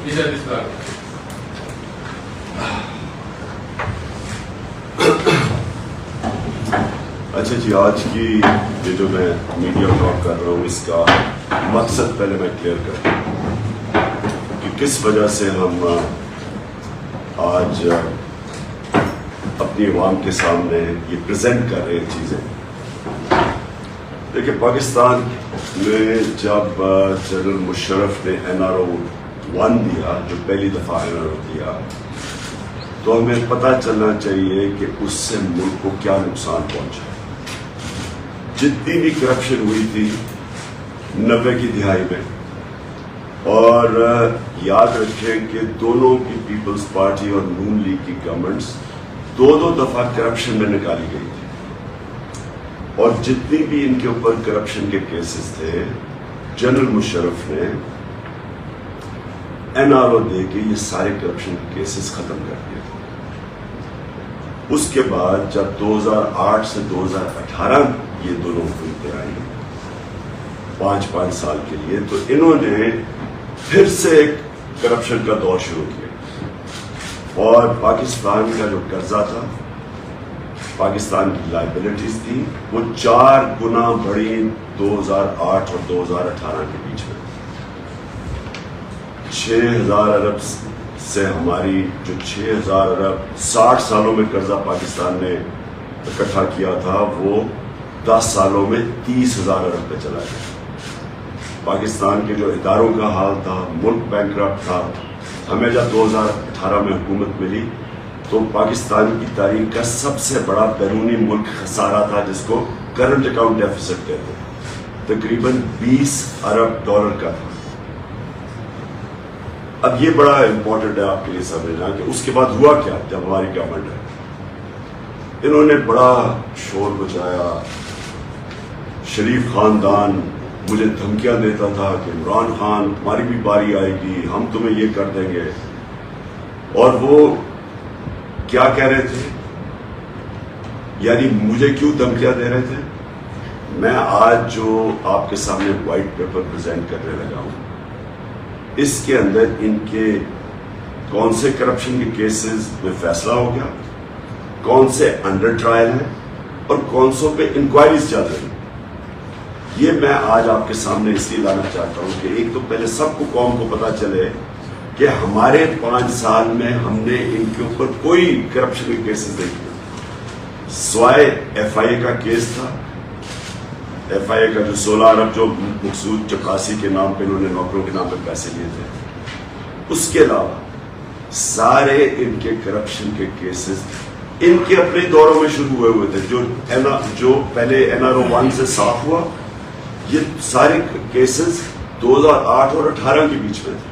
اچھا جی، آج کی یہ جو میں میڈیا ٹاک کر رہا ہوں اس کا مقصد پہلے میں کلیئر کر دوں کہ کس وجہ سے ہم آج اپنی عوام کے سامنے یہ پریزنٹ کر رہے ہیں چیزیں. دیکھیں، پاکستان میں جب جنرل مشرف نے NRO-1 دیا، جو پہلی دفعہ NRO دیا، تو ہمیں پتہ چلنا چاہیے کہ اس سے ملک کو کیا نقصان پہنچا. جتنی بھی کرپشن ہوئی تھی 90 کی دہائی میں، اور یاد رکھیں کہ دونوں کی پیپلز پارٹی اور نون لیگ کی گورنمنٹس دو دفعہ کرپشن میں نکالی گئی تھی، اور جتنی بھی ان کے اوپر کرپشن کے کیسز تھے جنرل مشرف نے NRO دے کے یہ سارے کرپشن کے کیسز ختم کر دیے. اس کے بعد جب 2008 سے 2018 یہ دونوں حکومتیں آئیں 5 سال کے لیے، تو انہوں نے پھر سے ایک کرپشن کا دور شروع کیا، اور پاکستان کا جو قرضہ تھا، پاکستان کی لائبلٹیز تھی، وہ 4 گنا بڑھی 2008 اور 2018 کے بیچ میں. 6,000 ارب سے ہماری جو 6,000 ارب 60 سالوں میں قرضہ پاکستان نے اکٹھا کیا تھا، وہ 10 سالوں میں 30,000 ارب پہ چلا گیا. پاکستان کے جو اداروں کا حال تھا، ملک بینکرپٹ تھا. ہمیں جب 2018 میں حکومت ملی تو پاکستان کی تاریخ کا سب سے بڑا بیرونی ملک خسارہ تھا، جس کو کرنٹ اکاؤنٹ ڈیفیسٹ کہتے ہیں، تقریباً 20 ارب ڈالر کا تھا. اب یہ بڑا امپورٹنٹ ہے آپ کے لیے سمجھنا کہ اس کے بعد ہوا کیا. جب ہماری گورنمنٹ ہے، انہوں نے بڑا شور مچایا. شریف خاندان مجھے دھمکیاں دیتا تھا کہ عمران خان تمہاری بھی باری آئے گی، ہم تمہیں یہ کر دیں گے. اور وہ کیا کہہ رہے تھے، یعنی مجھے کیوں دھمکیاں دے رہے تھے؟ میں آج جو آپ کے سامنے وائٹ پیپر پریزنٹ کرنے لگا ہوں، اس کے اندر ان کے کون سے کرپشن کے کیسز میں فیصلہ ہو گیا، کون سے انڈر ٹرائل ہیں، اور کون سو پہ انکوائریز چل رہی ہیں. یہ میں آج آپ کے سامنے اس لیے لانا چاہتا ہوں کہ ایک تو پہلے سب کو قوم کو پتا چلے کہ ہمارے 5 سال میں ہم نے ان کے اوپر کوئی کرپشن کے کیسز نہیں کیے، سوائے FIA کا کیس تھا. FIA کا جو 16 ارب جو مقصود چپراسی کے نام پہ انہوں نے نوکروں کے نام پہ پیسے لیے تھے، اس کے علاوہ سارے ان کے کرپشن کے کیسز ان کے اپنے دوروں میں شروع ہوئے تھے. جو پہلے NRO-1 سے صاف ہوا، یہ سارے کیسز 2008 اور 18 کے بیچ میں تھے،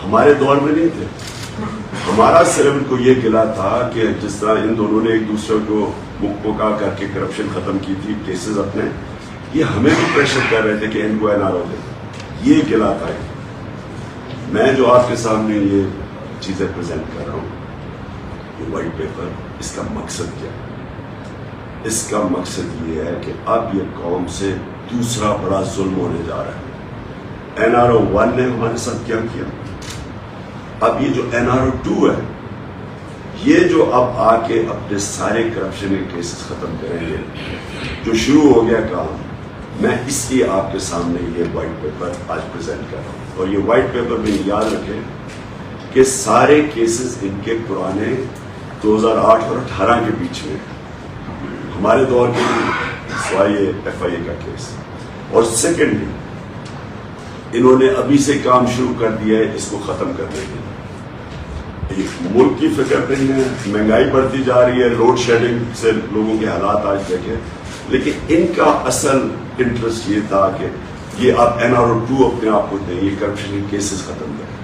ہمارے دور میں نہیں تھے. ہمارا صرف ان کو یہ گلا تھا کہ جس طرح ان دونوں نے ایک دوسرے کو مکمکا کر کے کرپشن ختم کی تھی کیسز اپنے، یہ ہمیں بھی پریشر کر رہے تھے کہ ان کو NRO دے. یہ گلا تھا. میں جو آپ کے سامنے یہ چیزیں پریزنٹ کر رہا ہوں، یہ وائٹ پیپر، اس کا مقصد کیا ہے؟ اس کا مقصد یہ ہے کہ اب یہ قوم سے دوسرا بڑا ظلم ہونے جا رہا ہے. NRO-1 نے ہمارے ساتھ کیا کیا، اب یہ جو NRO-2 ہے، یہ جو اب آ کے اپنے سارے کرپشن کے کیسز ختم کریں گے، جو شروع ہو گیا کام. میں اس لیے آپ کے سامنے یہ وائٹ پیپر آج پریزنٹ کر رہا ہوں. اور یہ وائٹ پیپر میں یاد رکھیں کہ سارے کیسز ان کے پرانے 2008 اور 18 کے بیچ میں، ہمارے دور کے سوائے FIA کا کیس. اور سیکنڈلی انہوں نے ابھی سے کام شروع کر دیا ہے اس کو ختم کرنے کے لیے. ملک کی فکر نہیں ہے، مہنگائی بڑھتی جا رہی ہے، لوڈ شیڈنگ سے لوگوں کے حالات آج دیکھیں، لیکن ان کا اصل انٹرسٹ یہ تھا کہ یہ اب NRO-2 اپنے آپ کو دیں، یہ کرپشن کے کیسز ختم کریں.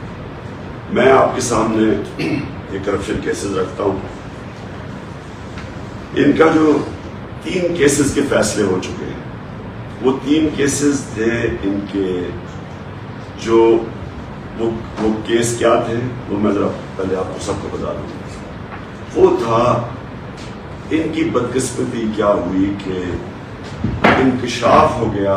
میں آپ کے سامنے یہ کرپشن کیسز رکھتا ہوں. ان کا جو 3 کیسز کے فیصلے ہو چکے ہیں، وہ 3 کیسز تھے ان کے. جو وہ کیس کیا تھے وہ میں ذرا پہلے آپ کو سب کو بتا دوں. وہ تھا ان کی بدقسمتی کیا ہوئی کہ انکشاف ہو گیا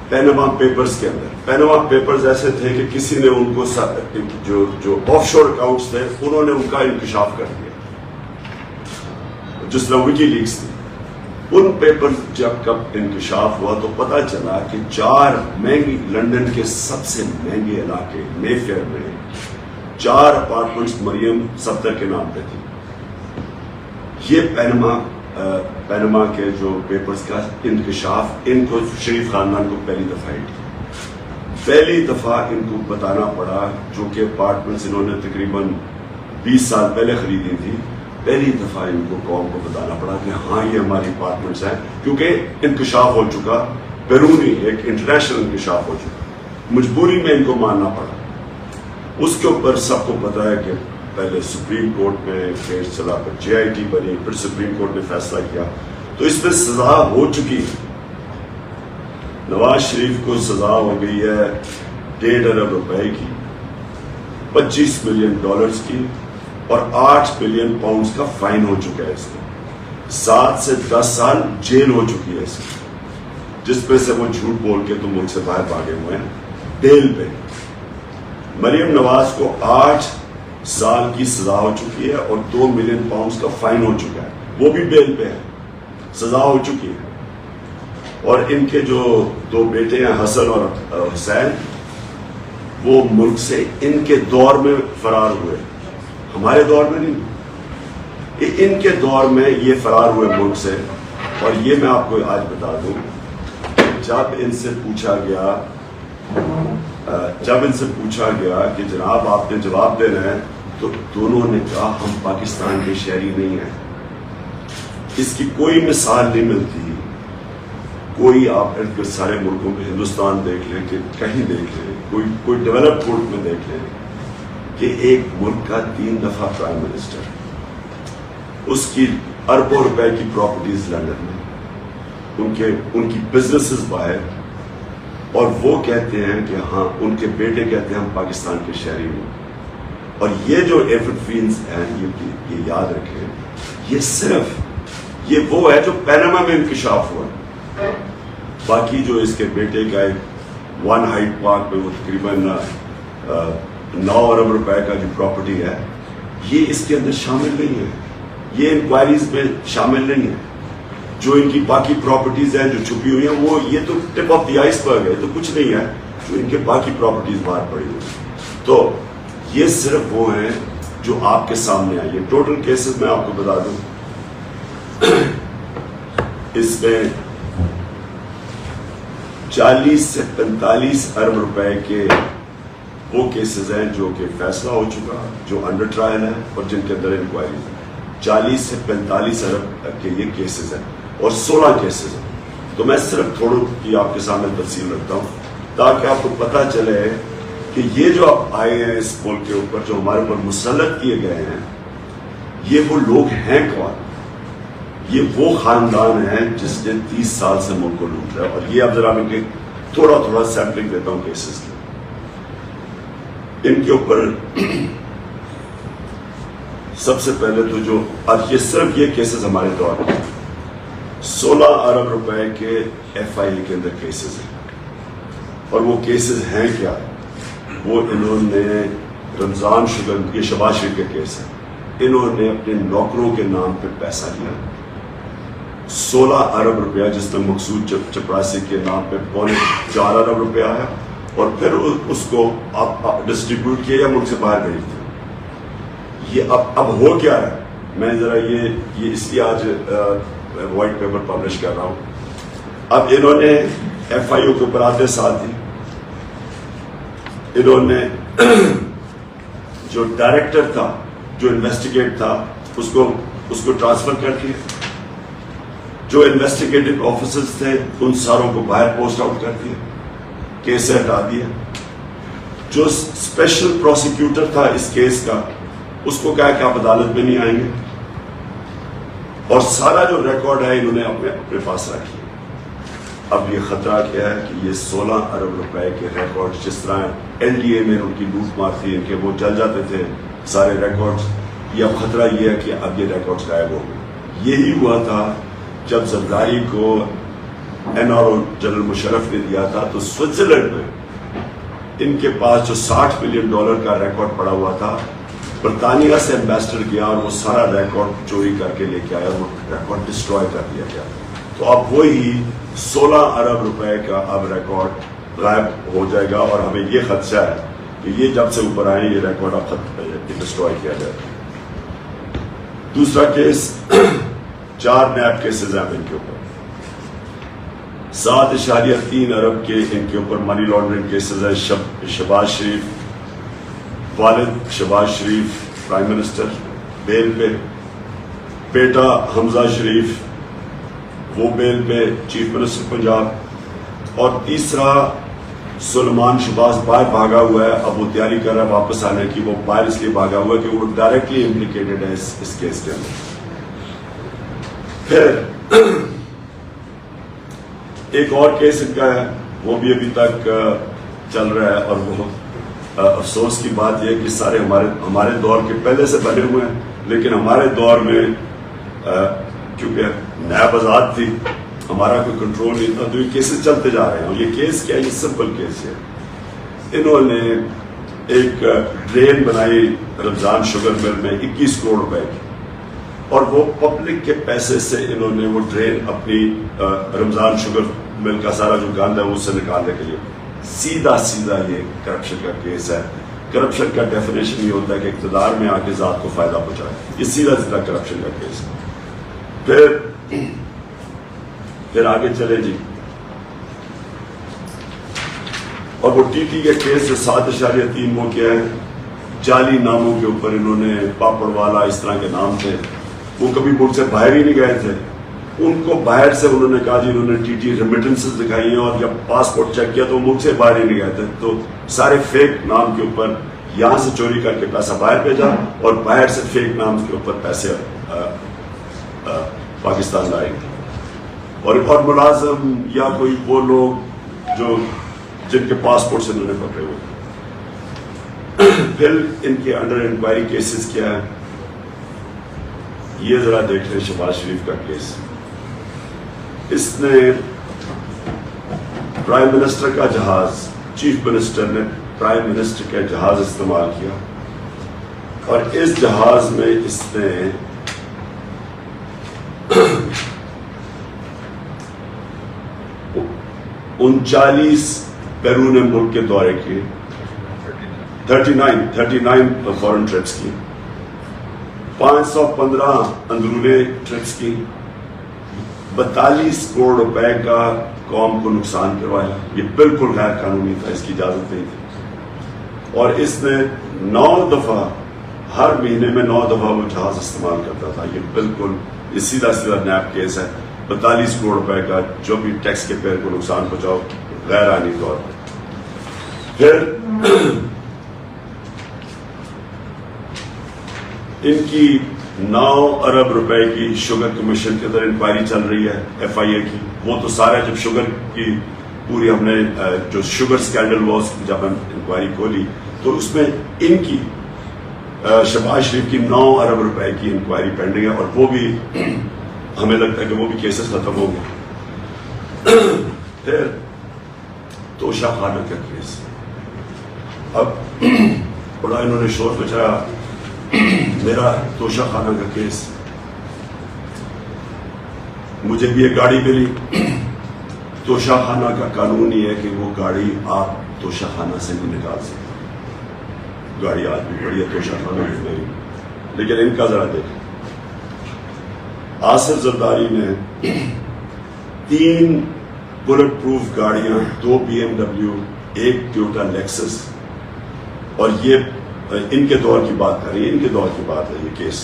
پیناما پیپرز کے اندر. پیناما پیپرز ایسے تھے کہ کسی نے ان کو جو آف شور اکاؤنٹس تھے انہوں نے ان کا انکشاف کر دیا, جس طرح وکی لیکس تھی. ان پیپر جب کب انکشاف ہوا تو پتا چلا کہ 4 مہنگی لندن کے سب سے مہنگے علاقے مے فیئر میں 4 اپارٹمنٹس مریم صفدر کے نام پہ تھی. یہ پیناما کے جو پیپرز کا انکشاف ان کو شریف خاندان کو پہلی دفعہ ان کو بتانا پڑا, جو کہ اپارٹمنٹس انہوں نے تقریباً 20 سال پہلے خریدی تھی. پہلی دفعہ ان کو قوم کو بتانا پڑا کہ ہاں یہ ہماری اپارٹمنٹس ہیں, کیونکہ انکشاف ہو چکا, بیرونی ایک انٹرنیشنل انکشاف ہو چکا. مجبوری میں ان کو ماننا پڑا. اس کے اوپر سب کو پتا ہے کہ پہلے سپریم کورٹ میں کیس چلا, پھر جے آئی ٹی بنی, پھر سپریم کورٹ نے فیصلہ کیا, تو اس میں سزا ہو چکی. نواز شریف کو سزا ہو گئی ہے 1.5 ارب روپے کی, 25 ملین ڈالرز کی, اور 8 بلین پاؤنڈز کا فائن ہو چکا ہے. اس کو 7 سے 10 سال جیل ہو چکی ہے اس کی, جس پہ سے وہ جھوٹ بول کے تو ملک سے باہر بھاگے ہوئے ہیں بیل پہ. مریم نواز کو 8 سال کی سزا ہو چکی ہے اور 2 ملین پاؤنڈز کا فائن ہو چکا ہے, وہ بھی بیل پہ ہے, سزا ہو چکی ہے. اور ان کے جو 2 بیٹے ہیں حسن اور حسین, وہ ملک سے ان کے دور میں فرار ہوئے, ہمارے دور میں نہیں, ان کے دور میں یہ فرار ہوئے ملک سے. اور یہ میں آپ کو آج بتا دوں, جب ان سے پوچھا گیا کہ جناب آپ نے جواب دینا ہے, تو دونوں نے کہا ہم پاکستان کے شہری نہیں ہیں. اس کی کوئی مثال نہیں ملتی. کوئی آپ سارے ملکوں میں ہندوستان دیکھ لیں, کہ کہیں دیکھ لیں, کوئی ڈیولپڈ ملک میں دیکھ لیں کہ ایک ملک کا 3 دفعہ پرائم منسٹر, اس کی اربوں روپے کی پراپرٹیز لندن میں, ان کی بزنسز باہر, اور وہ کہتے ہیں کہ ہاں, ان کے بیٹے کہتے ہیں ہم پاکستان کے شہری ہیں. اور یہ جو ایفڈفینز ہیں, یہ یاد رکھیں, یہ صرف وہ ہے جو پیناما میں انکشاف ہوا. باقی جو اس کے بیٹے کا 1 ہائیڈ پارک میں وہ تقریباً 9 ارب روپے کا جو پراپرٹی ہے, یہ اس کے اندر شامل نہیں ہے, یہ انکوائریز میں شامل نہیں ہے. جو ان کی باقی پراپرٹیز ہیں جو چھپی ہوئی ہیں, وہ یہ تو ٹپ آف دی آئس پر گئے, تو کچھ نہیں ہے جو ان کے باقی پراپرٹیز باہر پڑی ہوئی. تو یہ صرف وہ ہیں جو آپ کے سامنے آئی ہے. ٹوٹل کیسز میں آپ کو بتا دوں, اس میں 40 سے 45 ارب روپے کے وہ کیسز ہیں جو کہ فیصلہ ہو چکا, جو انڈر ٹرائل ہے, اور جن کے اندر انکوائریز ہیں. 40 سے 45 ارب کے یہ کیسز ہیں, اور 16 کیسز ہیں. تو میں صرف تھوڑوں کی آپ کے سامنے تفصیل رکھتا ہوں, تاکہ آپ کو پتہ چلے کہ یہ جو آپ آئے ہیں اس ملک کے اوپر, جو ہمارے اوپر مسلط کیے گئے ہیں, یہ وہ لوگ ہیں کون. یہ وہ خاندان ہے جس نے 30 سال سے ملک کو لوٹ رہا ہے. اور یہ اب ذرا میں تھوڑا سیمپلنگ دیتا ہوں کیسز کی. ان کے اوپر سب سے پہلے تو جو اب یہ صرف یہ کیسز ہمارے دور میں 16 ارب روپے کے ایف آئی اے کے اندر کیسز ہیں. اور وہ کیسز ہیں کیا؟ وہ انہوں نے رمضان شوگر, یہ شباز شریف کے کیس ہے, انہوں نے اپنے نوکروں کے نام پہ پیسہ لیا 16 ارب روپیہ, جس میں مقصود چپراسی کے نام پہ 4 ارب روپیہ آیا, اور پھر اس کو ڈسٹریبیوٹ کیا یا ملک سے باہر بھیج دیا. یہ اب ہو کیا ہے, میں ذرا یہ اس لیے آج وائٹ پیپر پبلش کر رہا ہوں. اب انہوں نے ایف آئی او کے اوپر آتے ساتھ ہی انہوں نے جو ڈائریکٹر تھا, جو انویسٹیگیٹ تھا, اس کو ٹرانسفر کر دیا. جو انویسٹیگیٹو آفیسرز تھے ان ساروں کو باہر پوسٹ آؤٹ کر دیا, کیس سے ہٹا دیا. جو اسپیشل پروسیکیوٹر تھا اس کیس کا, اس کو کہا کہ آپ عدالت میں نہیں آئیں گے, اور سارا جو ریکارڈ ہے انہوں نے اپنے پاس رکھی. اب یہ خطرہ کیا ہے کہ یہ 16 ارب روپے کے ریکارڈ, جس طرح ایل ڈی اے میں ان کی لوٹ مار تھی, ان کے وہ جل جاتے تھے سارے ریکارڈز, یہ اب خطرہ یہ ہے کہ اب یہ ریکارڈز غائب ہو گئے. یہی ہوا تھا جب زرداری کو NRO جنرل مشرف نے دیا تھا، تو سوئٹزرلینڈ میں ان کے پاس جو $60 ملین کا ریکارڈ پڑا ہوا تھا، برطانیہ سے ایمبیسڈر گیا اور وہ سارا ریکارڈ چوری کر کے لے کے آیا، وہ ریکارڈ ڈسٹروائے کر دیا گیا. تو اب وہی 16 ارب روپے کا اب ریکارڈ غائب ہو جائے گا، اور ہمیں یہ خدشہ ہے کہ یہ جب سے اوپر آئے یہ ریکارڈ اب ڈسٹروائے کیا جائے گا. دوسرا کیس 4 نیب کیسز ہیں ان کے اوپر، 7.3 ارب کے ان کے اوپر منی لانڈرنگ کیسز ہیں. شہباز شریف، والد شہباز شریف پرائم منسٹر بیل پہ، بیٹا حمزہ شریف وہ بیل پہ چیف منسٹر پنجاب، اور تیسرا سلمان شہباز باہر بھاگا ہوا ہے. اب وہ تیاری کر رہا ہے واپس آنے کی. وہ باہر اس لیے بھاگا ہوا ہے کہ وہ ڈائریکٹلی امپلیکیٹڈ ہے اس کیس کے اندر. پھر ایک اور کیس ان کا ہے، وہ بھی ابھی تک چل رہا ہے، اور وہ افسوس کی بات یہ ہے کہ سارے ہمارے دور کے پہلے سے بنے ہوئے ہیں، لیکن ہمارے دور میں کیونکہ نیب آزاد تھی، ہمارا کوئی کنٹرول نہیں تھا، تو یہ کیسز چلتے جا رہے ہیں. اور یہ کیس کیا ہے؟ یہ سمپل کیس ہے. انہوں نے ایک ڈرین بنائی رمضان شوگر مل میں 21 کروڑ روپے کی، اور وہ پبلک کے پیسے سے انہوں نے وہ ڈرین اپنی رمضان شوگر مل کا سارا جو گند ہے اس سے نکالنے کے لیے. سیدھا یہ کرپشن کا کیس ہے. کرپشن کا ڈیفینیشن یہ ہوتا ہے کہ اقتدار میں آ کے ذات کو فائدہ پہنچائے. یہ سیدھا کرپشن کا کیس ہے. پھر آگے چلے جی، اور وہ ٹی ٹی کے کیس 7.3 وہ کیا ہے، جعلی ناموں کے اوپر انہوں نے پاپڑ والا اس طرح کے نام تھے، وہ کبھی ملک سے باہر ہی نہیں گئے تھے. ان کو باہر سے انہوں نے کہا جی انہوں نے ٹی ٹی ریمیٹنسز دکھائی ہیں، اور جب پاسپورٹ چیک کیا تو وہ ملک سے باہر ہی نہیں گئے تھے. تو سارے فیک نام کے اوپر یہاں سے چوری کر کے پیسہ باہر بھیجا، اور باہر سے فیک نام کے اوپر پیسے پاکستان لائے. اور ملازم یا کوئی وہ لوگ جو جن کے پاسپورٹ سے انہوں نے پکڑے ہوئے. پھر ان کے انڈر انکوائری کیسز کیا ہے یہ ذرا دیکھ لیں. شہباز شریف کا کیس، اس نے پرائم منسٹر کا جہاز، چیف منسٹر نے پرائم منسٹر کا جہاز استعمال کیا، اور اس جہاز میں اس نے 39 بیرون ملک کے دورے کیے، 39 فورن ٹرپس کی، 515 اندرونی ٹرپس کی، 42 کروڑ روپے کا قوم کو نقصان کروایا. یہ بالکل غیر قانونی تھا، اس کی اجازت نہیں تھی. اور اس نے 9 دفعہ ہر مہینے میں 9 دفعہ وہ جہاز استعمال کرتا تھا. یہ بالکل یہ سیدھا نیب کیس ہے. 42 کروڑ روپے کا جو بھی ٹیکس کے پیر کو نقصان پہنچاؤ غیر آئینی طور پر. پھر ان کی 9 ارب روپے کی شوگر کمیشن کے اندر انکوائری چل رہی ہے FIA کی. وہ تو سارے جب شوگر کی پوری ہم نے جو شوگر سکینڈل ہوا جب ہم انکوائری کھولی تو اس میں ان کی شہباز شریف کی 9 ارب روپے کی انکوائری پینڈنگ ہے, اور وہ بھی ہمیں لگتا ہے کہ وہ بھی کیسز ختم ہوں گے. پھر توشہ خانہ کا کیس, اب بڑا انہوں نے شور مچایا میرا توشہ خانہ کا کیس. مجھے بھی ایک گاڑی ملی. توشہ خانہ کا قانون یہ ہے کہ وہ گاڑی آپ توشہ خانہ سے نہیں نکال سکتے. گاڑی آج بھی پڑی ہے توشہ خانہ نہیں, لیکن ان کا ذرا دیکھیں. آصف زرداری نے 3 بلٹ پروف گاڑیاں, 2 BMW, 1 ٹویوٹا لیکسس, اور یہ ان کے دور کی بات کر رہی ہے, ان کے دور کی بات ہے یہ کیس.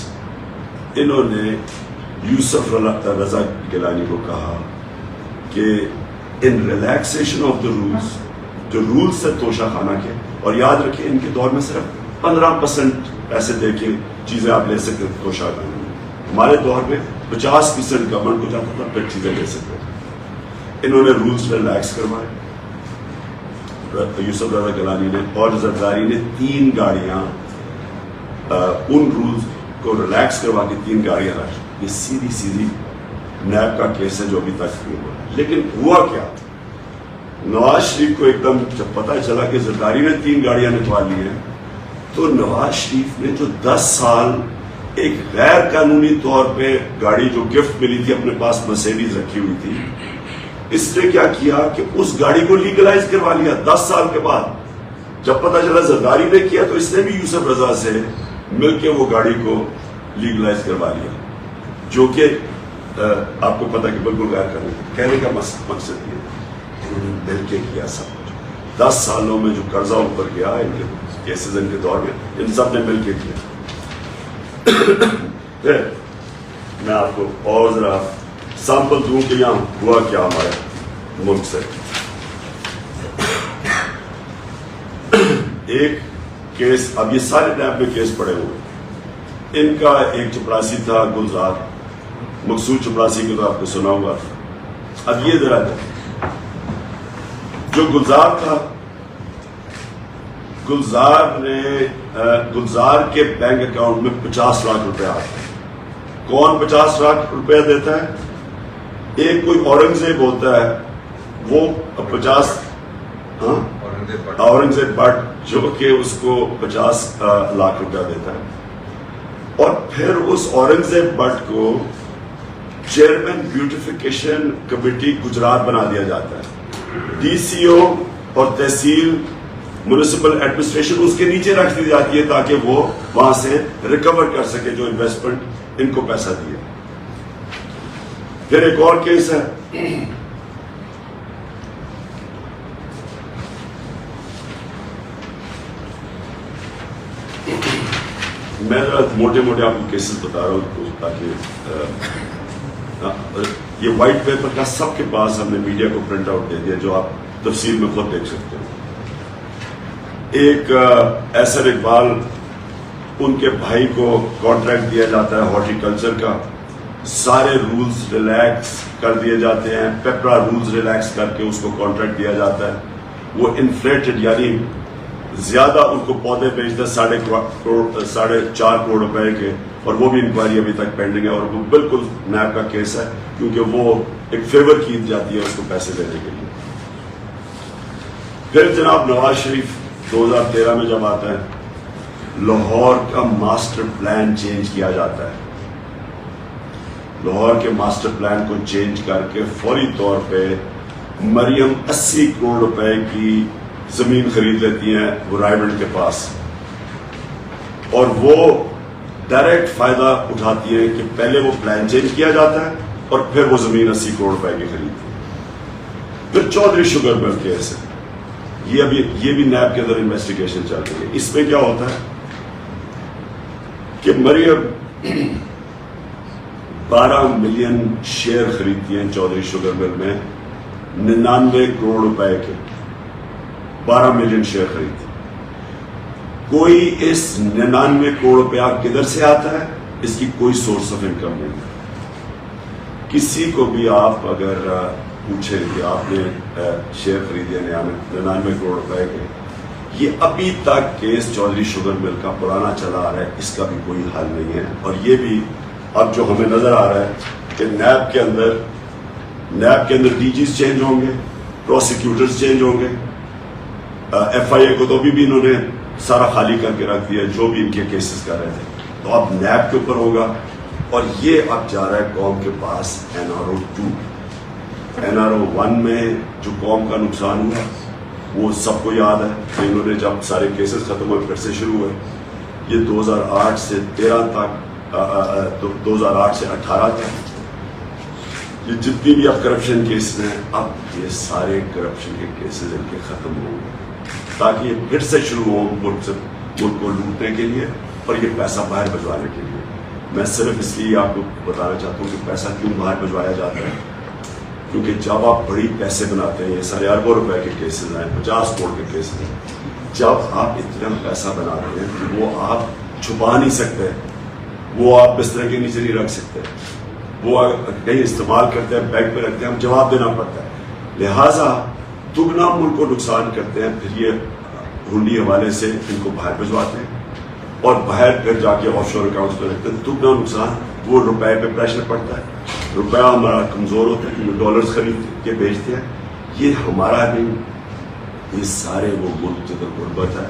انہوں نے یوسف رضا گیلانی کو کہا کہ ان ریلیکسیشن آف دا رولز, جو رولز ہے توشہ خانہ کے, اور یاد رکھیں ان کے دور میں صرف 15% پیسے دے کے چیزیں آپ لے سکتے تھے توشہ خانہ میں. ہمارے دور میں 50% گورنمنٹ کو جاتا تھا پھر چیزیں لے سکتے تھے. انہوں نے رولز ریلیکس کروائے یوسف رضا گیلانی نے, اور زرداری نے 3 گاڑیاں ان رولز کو ریلیکس کروا کے 3 گاڑیاں رکھ. یہ سیدھی نیب کا کیس ہے جو ابھی تک نہیں ہوا. لیکن ہوا کیا؟ نواز شریف کو ایک دم جب پتہ چلا کہ زرداری نے 3 گاڑیاں نکال لی ہیں تو نواز شریف نے جو 10 سال ایک غیر قانونی طور پہ گاڑی جو گفٹ ملی تھی اپنے پاس مرسیڈیز رکھی ہوئی تھی, اس نے کیا کیا کہ اس گاڑی کو لیگلائز کروا لیا 10 سال کے بعد. جب پتہ چلا زرداری نے کیا تو اس نے بھی یوسف رضا سے مل کے وہ گاڑی کو لیگلائز کروا لیا, جو کہ آپ کو پتہ کہ بالکل غیر قانونی. کہنے کا مقصد یہ مل کے کیا سب کچھ. 10 سالوں میں جو قرضہ اوپر گیا ان کے کیسز ان کے دور میں ان سب نے مل کے کیا. میں آپ کو اور ذرا سیمپل دوں کہ یہاں ہوا کیا ہمارے ملک سے. ایک کیس, اب یہ سارے نیب میں کیس پڑے ہوئے, ان کا ایک چپراسی تھا گلزار, مقصود چپراسی کو تو آپ کو سنا ہوا. اب یہ ذرا جو گلزار تھا, گلزار کے بینک اکاؤنٹ میں 50 لاکھ روپے آتے ہیں. کون 50 لاکھ روپے دیتا ہے؟ ایک کوئی اورنگزیب ہوتا ہے, وہ 50 اورنگزیب بٹ جو کہ اس کو 50 لاکھ روپیہ دیتا ہے. اور پھر اس اورنگزیب بٹ کو چیئرمین بیوٹیفیکیشن کمیٹی گجرات بنا دیا جاتا ہے. ڈی سی او اور تحصیل میونسپل ایڈمنسٹریشن اس کے نیچے رکھ دی جاتی ہے تاکہ وہ وہاں سے ریکور کر سکے جو انویسٹمنٹ ان کو پیسہ دیا. پھر ایک اور کیس ہے, میں موٹے موٹے آپ کو کیسز بتا رہا ہوں تاکہ یہ وائٹ پیپر کا سب کے پاس ہم نے میڈیا کو پرنٹ آؤٹ دے دیا جو آپ تفصیل میں خود دیکھ سکتے ہیں. ایک ایسر اقبال, ان کے بھائی کو کانٹریکٹ دیا جاتا ہے ہارٹی کلچر کا, سارے رولز ریلیکس کر دیے جاتے ہیں, پیپرا رولز ریلیکس کر کے اس کو کانٹریکٹ دیا جاتا ہے. وہ انفلیٹڈ یعنی زیادہ ان کو پودے بیچتے 4.5 کروڑ روپے کے, اور وہ بھی انکوائری ابھی تک پینڈنگ ہے, اور وہ بالکل نیب کا کیس ہے کیونکہ وہ ایک فیور کی جاتی ہے اس کو پیسے دینے کے لیے. پھر جناب نواز شریف 2013 میں جب آتا ہے, لاہور کا ماسٹر پلان چینج کیا جاتا ہے. لاہور کے ماسٹر پلان کو چینج کر کے فوری طور پہ مریم 80 کروڑ روپے کی زمین خرید لیتی ہیں وہ رائبنڈ کے پاس, اور وہ ڈائریکٹ فائدہ اٹھاتی ہے کہ پہلے وہ پلان چینج کیا جاتا ہے اور پھر وہ زمین 80 کروڑ روپے کی خریدتی ہے. پھر چودھری شوگر مل کیس ہے, یہ بھی نیب کے اندر انویسٹیگیشن چل رہی ہے. اس میں کیا ہوتا ہے کہ مریم 12 ملین شیئر خریدتی ہیں چودھری شوگر مل میں 99 کروڑ روپے کے, 12 ملین شیئر خریدتی. کوئی اس 99 کروڑ روپیہ کدھر سے آتا ہے, اس کی کوئی سورس آف انکم نہیں ہے. کسی کو بھی آپ اگر پوچھیں کہ آپ نے شیئر خریدے 99 کروڑ روپے کے, یہ ابھی تک کیس چودھری شوگر مل کا پرانا چلا آ رہا ہے, اس کا بھی کوئی حل نہیں ہے. اور یہ بھی اب جو ہمیں نظر آ رہا ہے کہ نیب کے اندر ڈی جیز چینج ہوں گے, پروسیکیوٹرز چینج ہوں گے, ایف آئی اے کو تو بھی انہوں نے سارا خالی کر کے رکھ دیا جو بھی ان کے کیسز کر رہے تھے, تو اب نیب کے اوپر ہوگا. اور یہ اب جا رہا ہے قوم کے پاس NRO 2. NRO 1 میں جو قوم کا نقصان ہوا وہ سب کو یاد ہے کہ انہوں نے جب سارے کیسز ختم ہوئے پھر سے شروع ہوئے, یہ 2008 سے 13 تک 2008 سے 18 تک یہ جتنی بھی اب کرپشن کیسز ہیں, اب یہ سارے کرپشن کے کیسز ان کے ختم ہوں گے تاکہ یہ پھر سے شروع ہوں ملک کو لوٹنے کے لیے اور یہ پیسہ باہر بھجوانے کے لیے. میں صرف اس لیے آپ کو بتانا چاہتا ہوں کہ پیسہ کیوں باہر بھجوایا جاتا ہے, کیونکہ جب آپ بڑی پیسے بناتے ہیں, یہ سارے اربوں روپے کے کیسز ہیں, 50 کروڑ کے کیسز ہیں, جب آپ اتنا پیسہ بناتے ہیں کہ وہ آپ چھپا نہیں سکتے, وہ آپ بستر کے نیچے نہیں رکھ سکتے, وہ کہیں استعمال کرتے ہیں, بینک پہ رکھتے ہیں, ہم جواب دینا پڑتا ہے. لہٰذا دگنا ملک کو نقصان کرتے ہیں, پھر یہ ہنڈی حوالے سے ان کو باہر بھجواتے ہیں اور باہر پھر جا کے آف شور اکاؤنٹس پہ رکھتے ہیں. دگنا نقصان, وہ روپے پہ پریشر پڑتا ہے. روپیہ ہمارا کمزور ہوتا ہے کہ ڈالرز خرید کے بھیجتے ہیں. یہ ہمارا نہیں, یہ سارے وہ ملک جدھر غربت ہے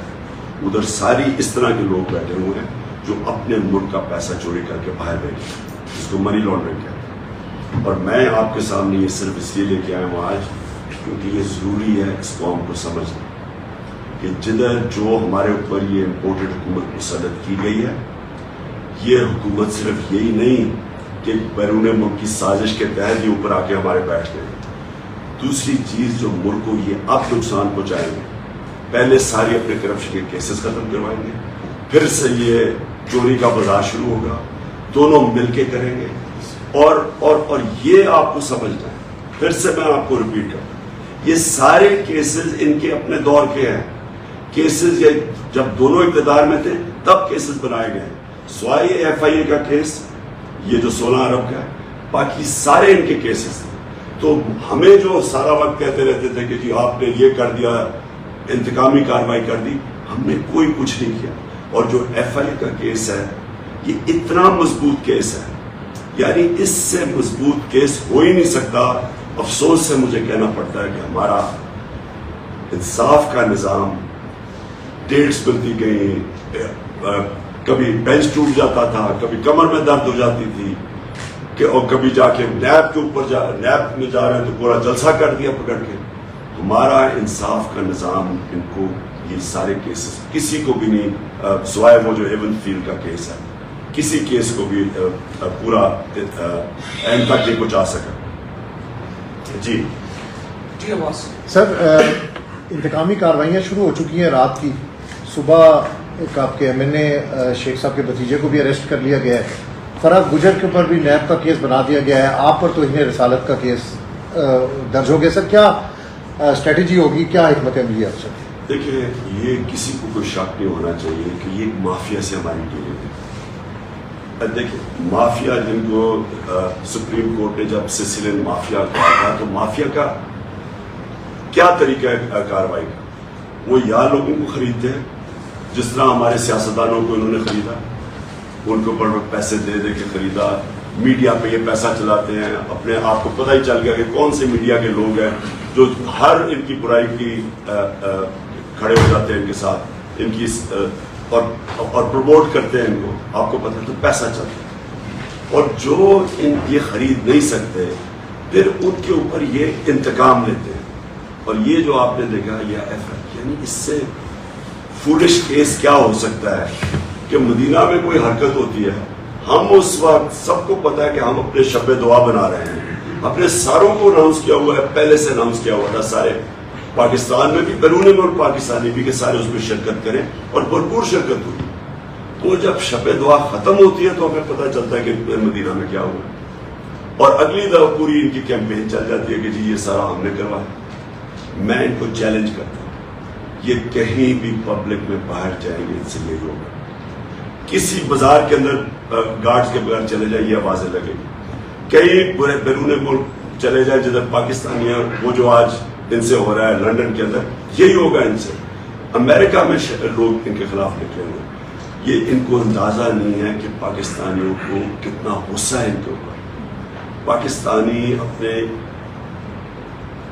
ادھر ساری اس طرح کے لوگ بیٹھے ہوئے ہیں جو اپنے ملک کا پیسہ چوری کر کے باہر بھیجتے ہیں, جس کو منی لانڈرنگ کہتے ہیں. اور میں آپ کے سامنے یہ صرف اس لیے لے کے آیا ہوں آج کیونکہ یہ ضروری ہے اس قوم کو سمجھنا کہ جدھر جو ہمارے اوپر یہ امپورٹڈ حکومت مسلط کی گئی ہے, یہ حکومت صرف یہی نہیں کہ بیرون ملک کی سازش کے تحت یہ اوپر آ کے ہمارے بیٹھ گئے. دوسری چیز جو ملک کو یہ اب نقصان پہنچائیں گے, پہلے ساری اپنے کرپشن کے کیسز ختم کروائیں گے, پھر سے یہ چوری کا بازار شروع ہوگا, دونوں مل کے کریں گے. اور یہ آپ کو سمجھنا ہے, پھر سے میں آپ کو ریپیٹ کرتا ہوں, یہ سارے کیسز ان کے اپنے دور کے ہیں. کیسز یہ جب دونوں اقتدار میں تھے تب کیسز بنائے گئے, سوائے FIA کا کیس یہ جو 16 ارب کا ہے, باقی سارے ان کے کیسز تھے. تو ہمیں جو سارا وقت کہتے رہتے تھے کہ جی آپ نے یہ کر دیا, انتقامی کارروائی کر دی, ہم نے کوئی کچھ نہیں کیا. اور جو FIA کا کیس ہے یہ اتنا مضبوط کیس ہے, یعنی اس سے مضبوط کیس ہو ہی نہیں سکتا. افسوس سے مجھے کہنا پڑتا ہے کہ ہمارا انصاف کا نظام, ڈیٹس ملتی گئیں, کبھی بینچ ٹوٹ جاتا تھا, کبھی کمر میں درد ہو جاتی تھی, اور کبھی جا کے نیب کے اوپر نیب میں جا رہے ہیں تو پورا جلسہ کر دیا پکڑ کے. ہمارا انصاف کا نظام ان کو یہ سارے کیسز کسی کو بھی نہیں, سوائے وہ جو ایون فیلڈ کا کیس ہے, کسی کیس کو بھی پورا اینڈ تک نہیں پہنچا سکا. جی سر, انتقامی کارروائیاں شروع ہو چکی ہیں. رات کی صبح ایک آپ کے MNA شیخ صاحب کے بھتیجے کو بھی اریسٹ کر لیا گیا ہے. فرح گجر کے اوپر بھی نیب کا کیس بنا دیا گیا ہے. آپ پر تو انہیں رسالت کا کیس درج ہو گیا. سر کیا اسٹریٹجی ہوگی, کیا حکمت عملی ہے آپ سے؟ دیکھیں, یہ کسی کو کوئی شک نہیں ہونا چاہیے کہ یہ مافیا سے ہماری ڈیلنگ ہے. دیکھیں, مافیا جن کو سپریم کورٹ نے جب سسیلین مافیا کہا تھا, تو مافیا کا کیا طریقہ ہے کارروائی کا؟ وہ یا لوگوں کو خریدتے ہیں جس طرح ہمارے سیاستدانوں کو انہوں نے خریدا, ان کو بڑے پیسے دے دے کے خریدا, میڈیا پہ یہ پیسہ چلاتے ہیں. اپنے آپ کو پتہ ہی چل گیا کہ کون سے میڈیا کے لوگ ہیں جو ہر ان کی برائی کی کھڑے ہو جاتے ہیں ان کے ساتھ, ان کی اور پروموٹ کرتے ہیں ان کو. آپ کو پتہ ہے تو پیسہ چلتا ہے. اور جو ان یہ خرید نہیں سکتے پھر ان کے اوپر یہ انتقام لیتے ہیں. اور یہ جو آپ نے دیکھا یہ یعنی اس سے فولش کیس کیا ہو سکتا ہے کہ مدینہ میں کوئی حرکت ہوتی ہے, ہم اس وقت سب کو پتا ہے کہ ہم اپنے شب دعا بنا رہے ہیں, اپنے ساروں کو اناؤنس کیا ہوا ہے, پہلے سے اناؤنس کیا ہوا تھا سارے پاکستان میں بھی, بیرون ملک پاکستانی بھی, کہ سارے اس میں شرکت کریں, اور بھرپور شرکت ہوئی. تو جب شب دعا ختم ہوتی ہے تو ہمیں پتہ چلتا ہے کہ مدینہ میں کیا ہوا, اور اگلی دفعہ پوری ان کی کیمپین چل جاتی ہے کہ جی یہ سارا ہم نے کروایا. میں ان کو چیلنج کرتا ہوں, یہ کہیں بھی پبلک میں باہر جائیں گے ان سے یہ ہوگا. کسی بازار کے اندر گارڈز کے بغیر چلے جائیں یہ آوازیں لگیں گی. کئی بیرون ملک چلے جائیں جدھر پاکستانی ہیں, وہ جو آج ان سے ہو رہا ہے لنڈن کے اندر, یہی ہوگا ان سے. امریکہ میں لوگ ان کے خلاف نکلے ہوئے. یہ ان کو اندازہ نہیں ہے کہ پاکستانیوں کو کتنا غصہ ہے ان کے اوپر. پاکستانی اپنے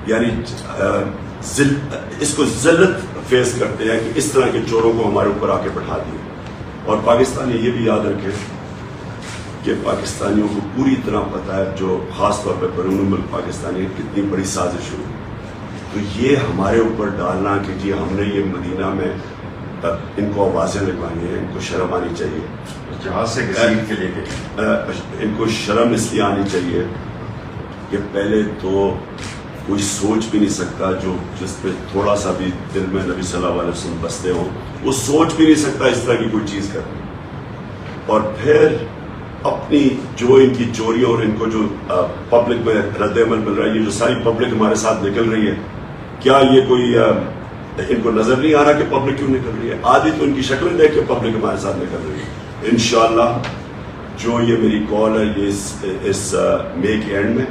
یعنی اس کو ذلت فیس کرتے ہیں کہ اس طرح کے چوروں کو ہمارے اوپر آ کے بٹھا دیے. اور پاکستانی یہ بھی یاد رکھیں کہ پاکستانیوں کو پوری طرح پتہ ہے, جو خاص طور پہ بیرون ملک پاکستانی کتنی بڑی سازش ہوئی. تو یہ ہمارے اوپر ڈالنا کہ جی ہم نے یہ مدینہ میں ان کو آوازیں لگوانی ہیں, ان کو شرم آنی چاہیے. جہاز سے گزیر کے لے کے ان کو شرم اس لیے آنی چاہیے کہ پہلے تو کوئی سوچ بھی نہیں سکتا جو جس پہ تھوڑا سا بھی دل میں نبی صلی اللہ علیہ وسلم بستے ہوں, وہ سوچ بھی نہیں سکتا اس طرح کی کوئی چیز کرنی. اور پھر اپنی جو ان کی چوریوں اور ان کو جو پبلک میں رد عمل مل رہا ہے, یہ جو ساری پبلک ہمارے ساتھ نکل رہی ہے, کیا یہ کوئی ان کو نظر نہیں آ رہا کہ پبلک کیوں نکل رہی ہے؟ آدھی تو ان کی شکلیں دیکھ کے پبلک ہمارے ساتھ نکل رہی ہے. انشاءاللہ جو یہ میری کال ہے یہ اس مئی کے اینڈ میں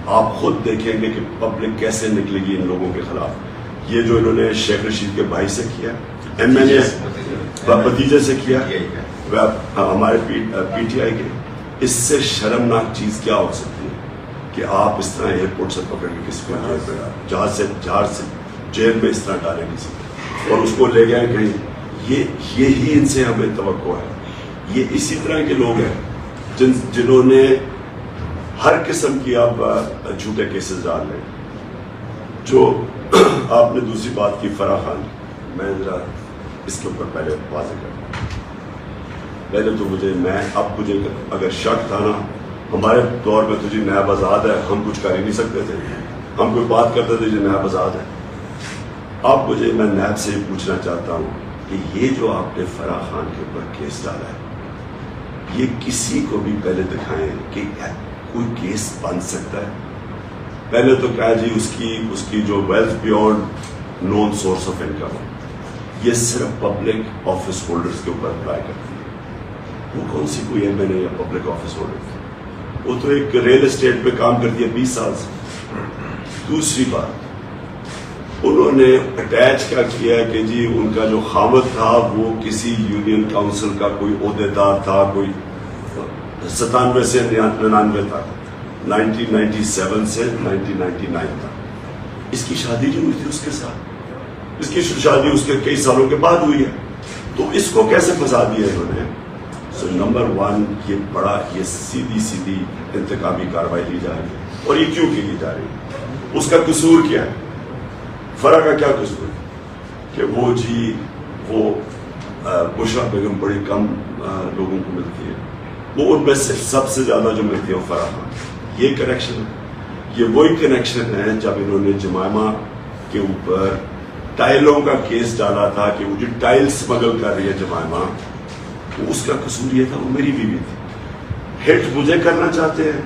آپ خود دیکھیں گے کہ پبلک کیسے نکلے گی ان لوگوں کے خلاف. یہ جو انہوں نے شیخ رشید کے بھائی سے کیا, MNA بھتیجے سے کیا, ہمارے PTI کے, اس سے شرمناک چیز کیا ہو سکتی ہے؟ کہ آپ اس طرح ایئرپورٹ سے پکڑ کے کسی کو جیل میں ڈالیں، جہاز سے جیل میں اس طرح ڈالیں کسی کو اور اس کو لے گئے کہیں. یہی ان سے ہمیں توقع ہے. یہ اسی طرح کے لوگ ہیں جنہوں نے ہر قسم کی آپ جھوٹے کیسز ڈال رہے ہیں. جو آپ نے دوسری بات کی فرح خان، میں ذرا اس کے اوپر پہلے واضح کروں. پہلے تو مجھے اگر شک تھا نا، ہمارے دور میں تو جی نیب آزاد ہے، ہم کچھ کر ہی نہیں سکتے تھے. ہم کوئی بات کرتے تھے جی نیب آزاد ہے. اب میں نیب سے یہ پوچھنا چاہتا ہوں کہ یہ جو آپ نے فرح خان کے اوپر کیس ڈالا ہے، یہ کسی کو بھی پہلے دکھائیں کہ کوئی کیس بن سکتا ہے. پہلے تو کیا جی اس کی جو wealth beyond known source of income, یہ صرف پبلک آفس ہولڈرز کے اوپر اپلائی کرتی ہے. وہ کون سی کوئی ایم این اے یا پبلک آفس ہولڈر، وہ تو ایک ریل اسٹیٹ پہ کام کرتی ہے 20 سال سے. دوسری بات، انہوں نے اٹیچ کیا کیا کہ جی ان کا جو خاوند تھا وہ کسی یونین کاؤنسل کا کوئی عہدیدار تھا، کوئی 97 سے 99 تک، 1997 سے 1999 تک. اس کی شادی جو ہوئی تھی اس کے ساتھ، اس کی شادی اس کے کئی سالوں کے بعد ہوئی ہے. تو اس کو کیسے پھنسا دیا انہوں نے؟ سو نمبر 1، یہ سیدھی انتقامی کارروائی لی جا رہی ہے. اور یہ کیوں کی لی جا رہی ہے؟ اس کا قصور کیا ہے؟ فرح کا کیا قصور ہے کہ وہ بشرا بیگم بڑی کم لوگوں کو ملتی ہے، وہ ان میں سے سب سے زیادہ جو ملتی ہے وہ فرح خان. یہ کنیکشن ہے. یہ وہی کنیکشن ہے جب انہوں نے جمائمہ کے اوپر ٹائلوں کا کیس ڈالا تھا کہ وہ جو ٹائل اسمگل کر رہی ہے جمائمہ، اس کا قصور یہ تھا وہ میری بیوی تھی. ہٹ مجھے کرنا چاہتے ہیں،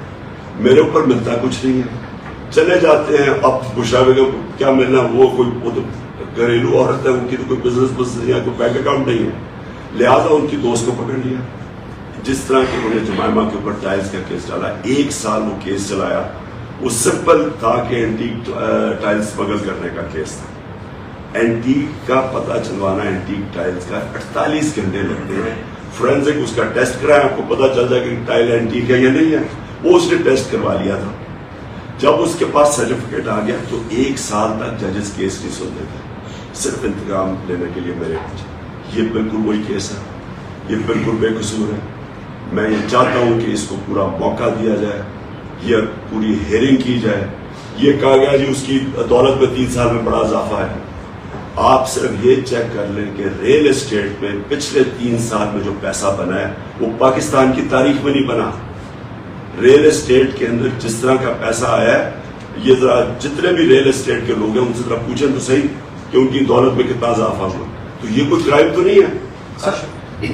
میرے اوپر ملتا کچھ نہیں ہے، چلے جاتے ہیں. اب بشرا بیگم کو کیا ملنا؟ وہ تو گھریلو عورت ہے، ان کی تو کوئی بزنس نہیں ہے، کوئی بینک اکاؤنٹ نہیں ہے. لہٰذا ان کی دوست کو پکڑ لیا. جس طرح کہ انہوں نے جمائمہ کے اوپر ٹائلز کا کیس ڈالا، 1 سال وہ کیس چلایا. وہ سمپل تھا کہ اینٹیک ٹائلز اسمگل کرنے کا کیس تھا. اینٹیک کا پتہ چلوانا، اینٹیک ٹائلز کا 48 گھنٹے لگتے ہیں. فورینزک اس کا ٹیسٹ کرایا، آپ کو پتہ چل جائے کہ ٹائل اینٹیک ہے یا نہیں ہے. وہ اس نے ٹیسٹ کروا لیا تھا. جب اس کے پاس سرٹیفکیٹ آ گیا تو 1 سال تک ججز کیس نہیں سنتے تھے، صرف انتقام لینے کے لیے میرے پیچھے. یہ بالکل وہی کیس ہے، یہ بالکل بے قصور ہے. میں یہ چاہتا ہوں کہ اس کو پورا موقع دیا جائے، یہ پوری ہیئرنگ کی جائے. یہ کہا گیا جی اس کی دولت میں 3 سال میں بڑا اضافہ ہے. آپ صرف یہ چیک کر لیں کہ ریل اسٹیٹ میں پچھلے 3 سال میں جو پیسہ بنا ہے وہ پاکستان کی تاریخ میں نہیں بنا. ریل اسٹیٹ کے اندر جس طرح کا پیسہ آیا ہے، یہ ذرا جتنے بھی ریل اسٹیٹ کے لوگ ہیں ان سے ذرا پوچھیں تو صحیح کہ ان کی دولت میں کتنا اضافہ ہوا. تو یہ کوئی کرائم تو نہیں ہے.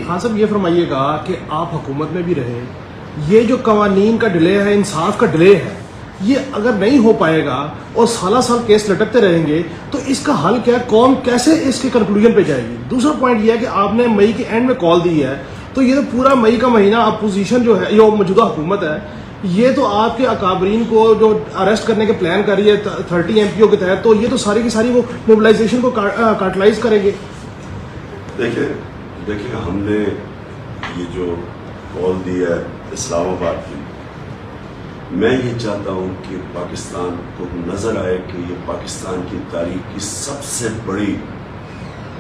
خان صاحب یہ فرمائیے گا کہ آپ حکومت میں بھی رہے، یہ جو قوانین کا ڈیلے ہے، انصاف کا ڈیلے ہے، یہ اگر نہیں ہو پائے گا اور سالہ سال کیس لٹکتے رہیں گے تو اس کا حل کیا ہے؟ قوم کیسے اس کے کنکلوژن پہ جائے گی؟ دوسرا پوائنٹ یہ ہے کہ آپ نے مئی کے اینڈ میں کال دی ہے، تو یہ تو پورا مئی کا مہینہ اپوزیشن جو ہے، یہ موجودہ حکومت ہے، یہ تو آپ کے اکابرین کو جو اریسٹ کرنے کے پلان کر رہی ہے 30 MP کے تحت، تو یہ تو ساری کی ساری وہ موبلائزیشن کو کاٹلائز کریں گے. دیکھیں ہم نے یہ جو کال دی ہے اسلام آباد کی، میں یہ چاہتا ہوں کہ پاکستان کو نظر آئے کہ یہ پاکستان کی تاریخ کی سب سے بڑی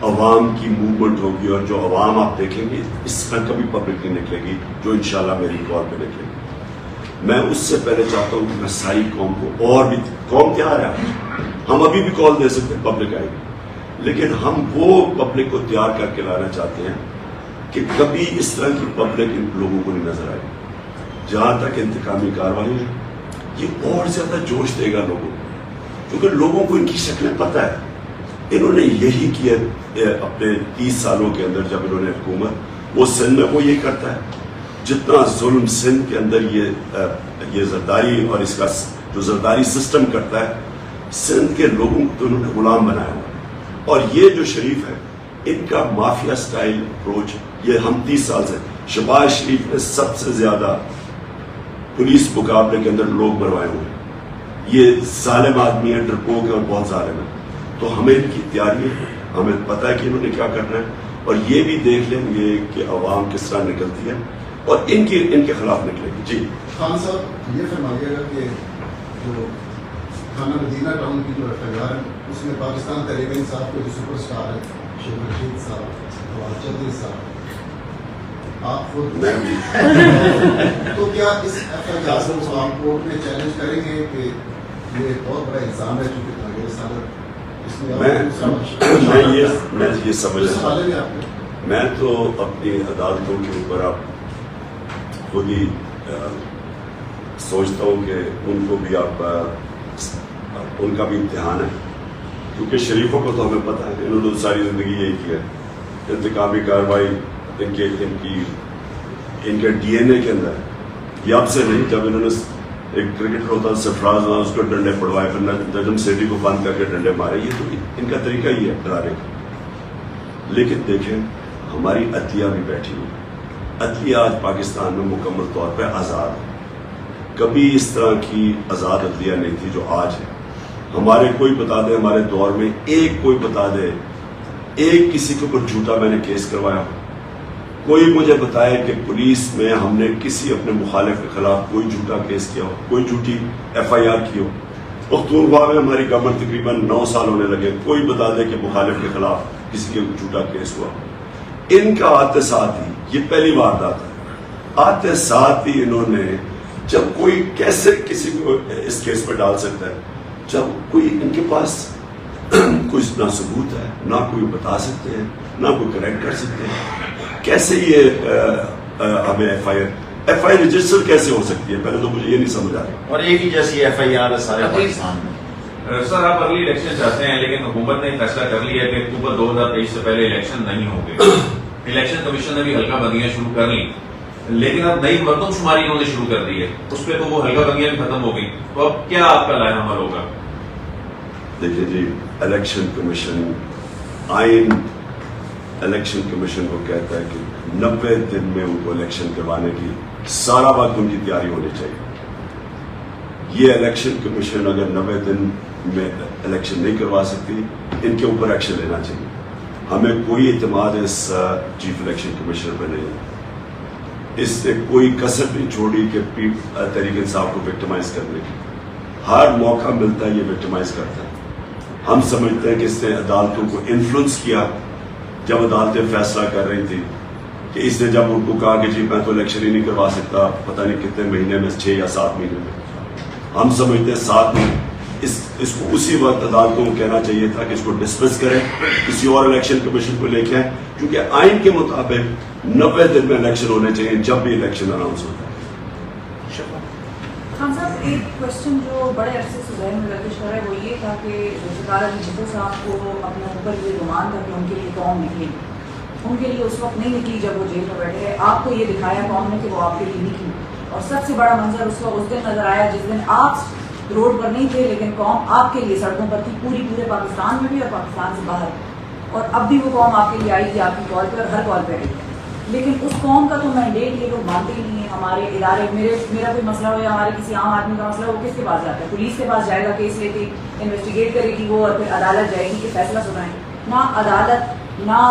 عوام کی موومنٹ ہوگی، اور جو عوام آپ دیکھیں گے اس طرح کبھی پبلک نہیں نکلے گی جو انشاءاللہ میری کال پہ نکلے گی. میں اس سے پہلے چاہتا ہوں کہ میں ساری قوم کو، اور بھی قوم تیار ہے، ہم ابھی بھی کال دے سکتے ہیں، پبلک آئے گی، لیکن ہم وہ پبلک کو تیار کر کے لانا چاہتے ہیں کہ کبھی اس طرح کی پبلک ان لوگوں کو نہیں نظر آئے. جہاں تک انتقامی کارروائی ہے، یہ اور زیادہ جوش دے گا لوگوں کو، کیونکہ لوگوں کو ان کی شکلیں پتہ ہے. انہوں نے یہی کیا اپنے 30 سالوں کے اندر جب انہوں نے حکومت، وہ سندھ میں وہ یہ کرتا ہے. جتنا ظلم سندھ کے اندر یہ زرداری اور اس کا جو زرداری سسٹم کرتا ہے، سندھ کے لوگوں کو تو انہوں نے غلام بنایا ہوا. اور یہ جو شریف ہے، ان کا مافیا سٹائل اپروچ، یہ ہم 30 سال سے، شہباز شریف نے سب سے زیادہ پولیس مقابلے کے اندر لوگ مروائے ہوئے ہیں. یہ ظالم آدمی ہے، ڈرپوک ہے اور بہت ظالم ہے. تو ہمیں ان کی تیاری ہے، ہمیں پتہ ہے کہ انہوں نے کیا کرنا ہے، اور یہ بھی دیکھ لیں گے کہ عوام کس طرح نکلتی ہے اور ان کے خلاف نکلے گی. جی خان صاحب یہ فرمائیے گا کہ جو تھانہ مدینہ ٹاؤن کی جو FIR ہے اس میں پاکستان تحریک انصاف کے جو سپر اسٹار ہیں شیخ رشید صاحب فواد چودھری صاحب آپ خود تو کیا اس FIR کو آپ کورٹ میں چیلنج کریں گے کہ یہ بہت بڑا الزام ہے چونکہ تاغیر صادق اس میں یہ سمجھ میں تو اپنی عدالتوں کے اوپر اب خود ہی سوچتا ہوں کہ ان کو بھی آپ ان کا بھی امتحان ہے، کیونکہ شریفوں کو تو ہمیں پتہ ہے انہوں نے ساری زندگی یہی کیا ہے، انتقامی کارروائی ان کے DNA کے اندر ہے۔ یہ اب سے نہیں، جب انہوں نے ایک کرکٹر ہوتا سرفراز اس کو ڈنڈے پڑوائے، پھر نجم سیٹھی کو بند کر کے ڈنڈے مارے، یہ تو ان کا طریقہ ہی ہے ڈرانے کا۔ لیکن دیکھیں ہماری عدلیہ بھی بیٹھی ہوئی، عدلیہ آج پاکستان میں مکمل طور پہ آزاد ہے، کبھی اس طرح کی آزاد عدلیہ نہیں تھی جو آج ہے۔ ہمارے کوئی بتا دے، ہمارے دور میں کوئی بتا دے ایک کسی کے اوپر جھوٹا میں نے کیس کروایا، کوئی مجھے بتائے کہ پولیس میں ہم نے کسی اپنے مخالف کے خلاف کوئی جھوٹا کیس کیا ہو، کوئی جھوٹی FIR کی ہو۔ پختونخوا میں ہماری گورنمنٹ تقریباً 9 سال ہونے لگے، کوئی بتا دے کہ مخالف کے خلاف کسی کے جھوٹا کیس ہوا۔ ان کا آتے ساتھ ہی یہ پہلی واردات ہے، آتے ساتھ ہی انہوں نے، جب کوئی کیسے کسی کو اس کیس پہ ڈال سکتا ہے جب کوئی ان کے پاس کوئی نہ ثبوت ہے، نہ کوئی بتا سکتے ہیں، نہ کوئی کریکٹ کر سکتے ہیں، کیسے یہ ہمیں FIR رجسٹر کیسے ہو سکتی ہے؟ پہلے تو مجھے یہ نہیں سمجھ آ رہا۔ اور ایک ہی جیسی FIR ہے سارے پاکستان میں۔ سر آپ ارلی الیکشن چاہتے ہیں، لیکن حکومت نے فیصلہ کر لیا کہ اکتوبر 2023 سے پہلے الیکشن نہیں ہوں گے۔ الیکشن کمیشن نے بھی حلقہ بندیاں شروع کر لی، لیکن اب نئی مردم شماری انہوں نے شروع کر دی ہے، اس پہ تو وہ حلقہ بندیاں بھی ختم ہو گئی، تو اب کیا آپ کا لائحہ عمل ہوگا؟ دیکھیے جی، الیکشن کمیشن، آئین الیکشن کمیشن کو کہتا ہے کہ 90 دن میں ان کو الیکشن کروانے کی سارا وقت ان کی تیاری ہونی چاہیے۔ یہ الیکشن کمیشن اگر 90 دن میں الیکشن نہیں کروا سکتی، ان کے اوپر ایکشن لینا چاہیے۔ ہمیں کوئی اعتماد اس چیف الیکشن کمیشنر پہ نہیں ہے، اس نے کوئی کسر نہیں چھوڑی کہ تحریک انصاف کو وکٹمائز کرنے کی، ہر موقع ملتا ہے یہ وکٹمائز کرتا ہے۔ ہم سمجھتے ہیں کہ اس نے عدالتوں کو انفلوئنس کیا، جب عدالتیں فیصلہ کر رہی تھی کہ اس نے جب ان کو کہا کہ جی میں تو الیکشن ہی نہیں کروا سکتا، پتہ نہیں کتنے مہینے میں، 6 یا 7 مہینے میں، ہم سمجھتے ہیں 7 مہینے، اس کو اسی وقت عدالتوں کو کہنا چاہیے تھا کہ اس کو ڈسمس کریں، کسی اور الیکشن کمیشن کو لے کے آئیں، کیونکہ آئین کے مطابق 90 دن میں الیکشن ہونے چاہیے جب بھی الیکشن اناؤنس ہوتا ہے۔ خان صاحب، ایک کوشچن جو بڑے عرصے سے ذہن میں گردش کر رہا ہے وہ یہ تھا کہ ذوالفقار علی بھٹو صاحب کو اپنے اوپر یہ گمان تھا کہ ان کے لیے قوم نکلی، ان کے لیے اس وقت نہیں نکلی جب وہ جیل میں بیٹھے، آپ کو یہ دکھایا قوم نے کہ وہ آپ کے لیے نکلی، اور سب سے بڑا منظر اس وقت اس دن نظر آیا جس دن آپ روڈ پر نہیں تھے لیکن قوم آپ کے لیے سڑکوں پر تھی، پورے پاکستان میں بھی اور پاکستان سے باہر، اور اب بھی وہ قوم آپ کے لیے آئی تھی، آپ کی کال پہ اور ہر کال پہ آئی تھی، لیکن اس قوم کا تو مینڈیٹ یہ لوگ مانتے ہی نہیں ہیں۔ ہمارے ادارے، میرا کوئی مسئلہ ہو یا ہمارے کسی عام آدمی کا مسئلہ ہو، کس کے پاس جاتا ہے؟ پولیس کے پاس جائے گا، کیس لے کے انویسٹیگیٹ کرے گی وہ، اور پھر عدالت جائے گی کہ فیصلہ سنائیں۔ نہ عدالت، نہ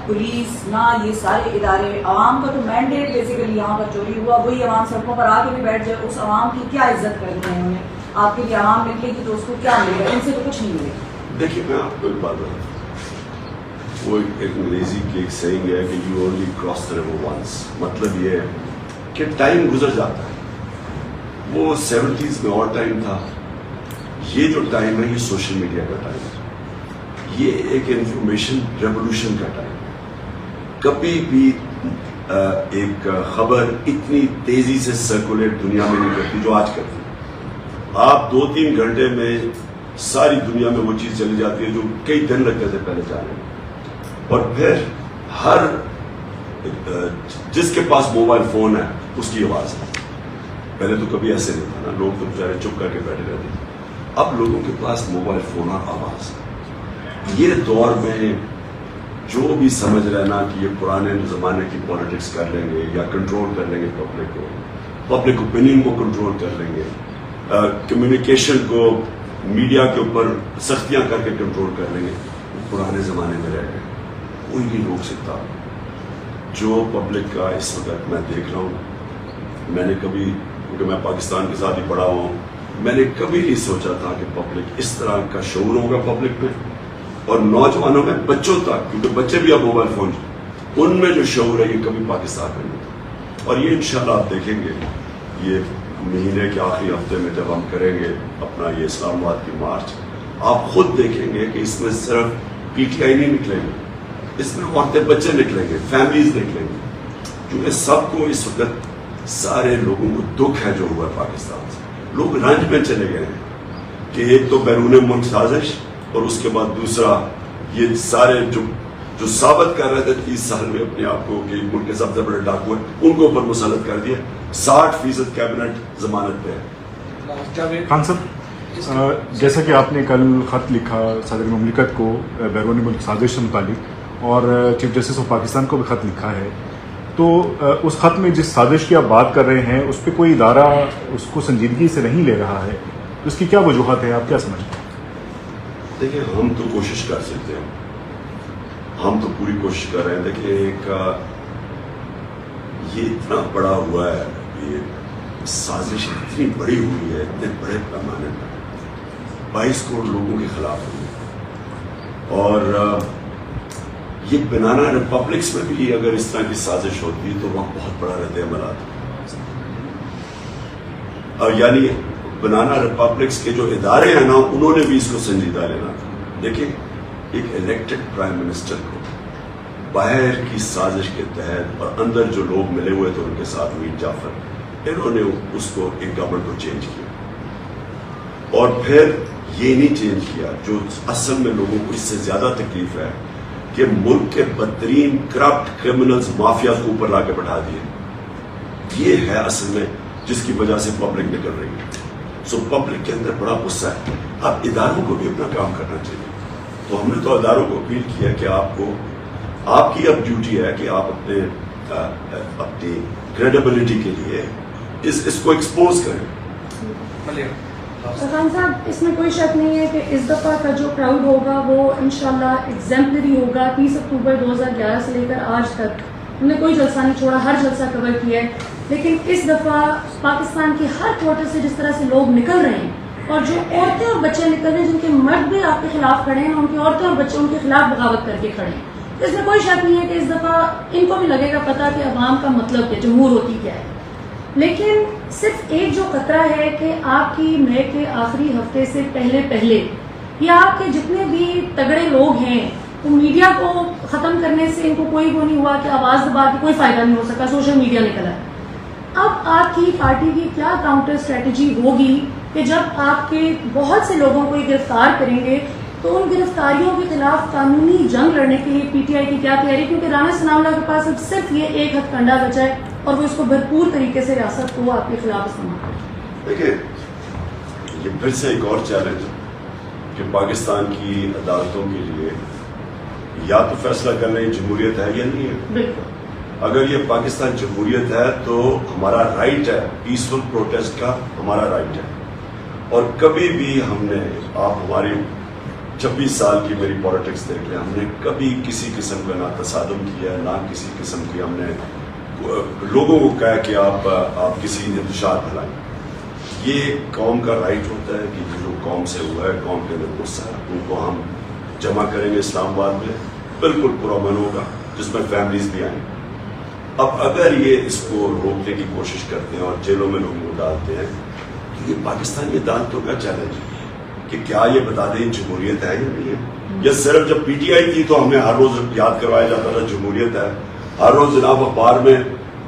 پولیس، نہ یہ سارے ادارے، عوام کا تو مینڈیٹ بیسیکلی یہاں پر چوری ہوا، وہی عوام سڑکوں پر آ کے بھی بیٹھ جائے، اس عوام کی کیا عزت کرنی ہے انہوں نے؟ آپ کے لیے عوام نکلے گی تو اس کو کیا ملے گا؟ ان سے تو کچھ نہیں ملے گا۔ دیکھیے میں آپ کو ایک بات بتاؤں، وہ ایک انگریزی کی ایک سیئنگ ہے کہ you only cross the river once, مطلب یہ ہے کہ ٹائم گزر جاتا ہے، وہ 70s میں اور ٹائم تھا، یہ جو ٹائم ہے یہ سوشل میڈیا کا ٹائم ہے، یہ ایک انفارمیشن ریولوشن کا ٹائم ہے۔ کبھی بھی ایک خبر اتنی تیزی سے سرکولیٹ دنیا میں نہیں کرتی جو آج کرتی ہے۔ آپ 2-3 گھنٹے میں ساری دنیا میں وہ چیز چلی جاتی ہے جو کئی دن لگتے تھے پہلے جانے میں، اور پھر ہر جس کے پاس موبائل فون ہے اس کی آواز ہے۔ پہلے تو کبھی ایسے نہیں تھا نا، لوگ تو بیچارے چپ کر کے بیٹھے رہتے تھے، اب لوگوں کے پاس موبائل فون اور آواز ہے۔ یہ دور میں جو بھی سمجھ رہے نا کہ یہ پرانے زمانے کی پالیٹکس کر لیں گے یا کنٹرول کر لیں گے پبلک کو، پبلک اوپینین کو کنٹرول کر لیں گے، کمیونیکیشن کو میڈیا کے اوپر سختیاں کر کے کنٹرول کر لیں گے، پرانے زمانے میں رہ گئے، کوئی نہیں روک سکتا۔ جو پبلک کا اس وقت میں دیکھ رہا ہوں، میں نے کبھی، کیونکہ میں پاکستان کے ساتھ ہی پڑھا ہوں، میں نے کبھی نہیں سوچا تھا کہ پبلک اس طرح کا شعور ہوگا پبلک میں اور نوجوانوں میں, بچوں تک, کیونکہ بچے بھی اب موبائل فون, ان میں جو شعور ہے یہ کبھی پاکستان میں نہیں تھا. اور یہ انشاءاللہ آپ دیکھیں گے یہ مہینے کے آخری ہفتے میں جب ہم کریں گے اپنا یہ اسلام آباد کی مارچ, آپ خود دیکھیں گے کہ اس میں صرف پی ٹی آئی نہیں نکلیں گے, اس میں عورتیں بچے نکلیں گے, فیملیز نکلیں گے, کیونکہ سب کو اس وقت سارے لوگوں کو دکھ ہے جو ہوا پاکستان سے. لوگ رنج میں چلے گئے ہیں کہ ایک تو بیرون ملک سازش اور اس کے بعد دوسرا یہ سارے جو ثابت کر رہے تھے 30 سال میں اپنے آپ کو کہ ملک کے سب سے بڑے ڈاکو ہیں, ان کو اوپر مسلط کر دیا. 60% کیبنٹ ضمانت پہ ہے. خان صاحب, جیسا کہ آپ نے کل خط لکھا صدر مملکت کو بیرون ملک سازش سے متعلق اور چیف جسٹس آف پاکستان کو بھی خط لکھا ہے, تو اس خط میں جس سازش کی آپ بات کر رہے ہیں اس پہ کوئی ادارہ اس کو سنجیدگی سے نہیں لے رہا ہے, اس کی کیا وجوہات ہیں, آپ کیا سمجھتے ہیں؟ دیکھیں ہم تو کوشش کر سکتے ہیں, ہم تو پوری کوشش کر رہے ہیں. دیکھیں ایک یہ اتنا بڑا ہوا ہے, یہ سازش اتنی بڑی ہوئی ہے, اتنے بڑے پیمانے پر 22 کروڑ لوگوں کے خلاف ہوئی, اور یہ بنانا ریپبلکس میں بھی اگر اس طرح کی سازش ہوتی تو وہاں بہت بڑا رد عمل آتا. اور یعنی بنانا ریپبلکس کے جو ادارے ہیں نا, انہوں نے بھی اس کو سنجیدہ لینا تھا. دیکھیں ایک الیکٹڈ پرائم منسٹر کو باہر کی سازش کے تحت اور اندر جو لوگ ملے ہوئے تھے ان کے ساتھ میر جعفر, انہوں نے اس کو ایک گورنمنٹ کو چینج کیا, اور پھر یہ نہیں چینج کیا جو اصل میں لوگوں کو اس سے زیادہ تکلیف ہے کہ ملک کے بدترین کرپٹ کرمنلز مافیاز کو اوپر لا کے بٹھا دیے. یہ ہے اصل میں جس کی وجہ سے پبلک نکل رہی ہے. سو پبلک کے اندر بڑا غصہ ہے. اب اداروں کو بھی اپنا کام کرنا چاہیے. تو ہم نے تو اداروں کو اپیل کیا کہ آپ کی اب ڈیوٹی ہے کہ آپ اپنی کریڈیبلٹی کے لیے اس کو ایکسپوز کریں. خان صاحب, اس میں کوئی شک نہیں ہے کہ اس دفعہ کا جو کراؤڈ ہوگا وہ انشاءاللہ ایگزمپلری ہوگا. 30 اکتوبر 2011 سے لے کر آج تک ہم نے کوئی جلسہ نہیں چھوڑا, ہر جلسہ کور کیا ہے. لیکن اس دفعہ پاکستان کے ہر کوارٹر سے جس طرح سے لوگ نکل رہے ہیں, اور جو عورتیں اور بچے نکل رہے ہیں جن کے مرد بھی آپ کے خلاف کھڑے ہیں, ان کی عورتیں اور بچے ان کے خلاف بغاوت کر کے کھڑے ہیں, تو اس میں کوئی شک نہیں ہے کہ اس دفعہ ان کو بھی لگے گا پتہ کہ عوام کا مطلب کیا, جمہور ہوتی کیا ہے. لیکن صرف ایک جو خطرہ ہے کہ آپ کی مئی کے آخری ہفتے سے پہلے یا آپ کے جتنے بھی تگڑے لوگ ہیں وہ میڈیا کو ختم کرنے سے ان کو کوئی وہ نہیں ہوا کہ آواز دبا کے کوئی فائدہ نہیں ہو سکا, سوشل میڈیا نکلا ہے. اب آپ کی پارٹی کی کیا کاؤنٹر اسٹریٹجی ہوگی کہ جب آپ کے بہت سے لوگوں کو یہ گرفتار کریں گے تو ان گرفتاریوں کے خلاف قانونی جنگ لڑنے کے لیے پی ٹی آئی کی کیا تیاری, کیونکہ رانا ثناء اللہ کے پاس اب صرف یہ ایک ہتھ کنڈا بچا ہے اور وہ اس کو بھرپور طریقے سے ریاست کو آپ کے خلاف استعمال کرے. دیکھیں یہ پھر سے ایک اور چیلنج کہ پاکستان کی عدالتوں کے لیے یا تو فیصلہ کرنا یہ جمہوریت ہے یا نہیں ہے. بالکل, اگر یہ پاکستان جمہوریت ہے تو ہمارا رائٹ ہے, پیسفل پروٹیسٹ کا ہمارا رائٹ ہے. اور کبھی بھی ہم نے, آپ ہماری 26 سال کی میری پالیٹکس دیکھ لیں, ہم نے کبھی کسی قسم کا نہ تصادم کیا, نہ کسی قسم کی ہم نے لوگوں کو کہا کہ آپ کسی انتشار پھیلائیں. یہ قوم کا رائٹ ہوتا ہے کہ جو قوم سے ہوا ہے, قوم کے اندر غصہ ہے, ان کو ہم جمع کریں گے اسلام آباد میں, بالکل پرامن ہوگا جس میں فیملیز بھی آئیں. اب اگر یہ اس کو روکنے کی کوشش کرتے ہیں اور جیلوں میں لوگوں کو ڈالتے ہیں تو یہ پاکستانی عدالتوں کا چیلنج ہے کہ کیا یہ بتا دیں جمہوریت ہے یا نہیں ہے. یا صرف جب پی ٹی آئی تھی تو ہمیں ہر روز یاد کروایا جاتا تھا جمہوریت ہے. ہر روز جناب اخبار میں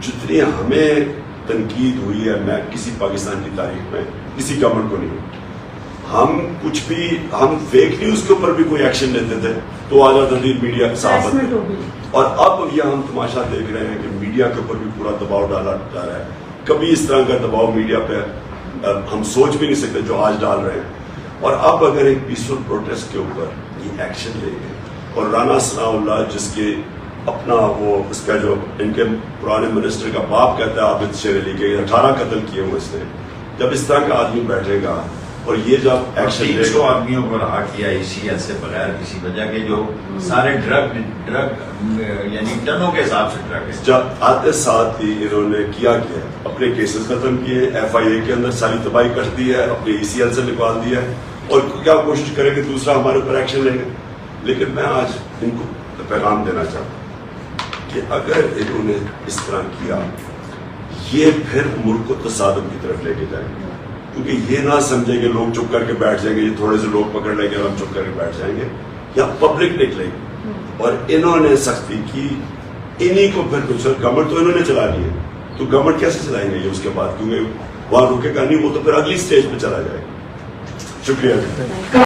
جتنی ہمیں تنقید ہوئی ہے, میں کسی پاکستان کی تاریخ میں کسی گورنمنٹ کو نہیں, ہم کچھ بھی, ہم فیک نیوز کے اوپر بھی کوئی ایکشن لیتے تھے تو آ جاتا تھی میڈیا کے ساتھ. اور اب یہ ہم تماشا دیکھ رہے ہیں کہ میڈیا کے اوپر بھی پورا دباؤ ڈالا جا رہا ہے. کبھی اس طرح کا دباؤ میڈیا پہ ہم سوچ بھی نہیں سکتے جو آج ڈال رہے ہیں. اور اب اگر ایک پیسفل پروٹیسٹ کے اوپر یہ ایکشن لیں گے, اور رانا ثناء اللہ جس کے اپنا وہ اس کا جو ان کے پرانے منسٹر کا باپ کہتا ہے عابد شیر علی کے 18 قتل کیے ہوئے اس نے, جب اس طرح کا آدمی بیٹھے گا اور یہ جو آپ ایکشن 300 آدمیوں کو رہا کیا ECL سے بغیر کسی وجہ کے، جو سارے ڈرگ یعنی ٹنوں کے حساب سے ڈرگ ہے. جب آتے ساتھ ہی انہوں نے کیا اپنے کیسز ختم کیے، FIA کے اندر ساری تباہی کر دی ہے، اپنے ECL سے نکال دیا ہے، اور کیا کوشش کریں کہ دوسرا ہمارے اوپر ایکشن لیں گے. لیکن میں آج ان کو پیغام دینا چاہتا ہوں کہ اگر انہوں نے اس طرح کیا، یہ پھر ملک کو تصادم کی طرف لے کے جائیں گے. کیونکہ یہ نہ سمجھیں کہ لوگ چپ کر کے بیٹھ جائیں گے، یہ تھوڑے سے لوگ پکڑ لیں گے اور ہم چپ کر کے بیٹھ جائیں گے، یا پبلک نکلے گی. اور انہوں نے سختی کی، انہی کو پھر کچھ گورنمنٹ تو انہوں نے چلا لی ہے، تو گورنمنٹ کیسے چلائیں گے یہ اس کے بعد؟ کیونکہ وہاں رکے گا نہیں، وہ تو پھر اگلی سٹیج پہ چلا جائے گا. شکریہ.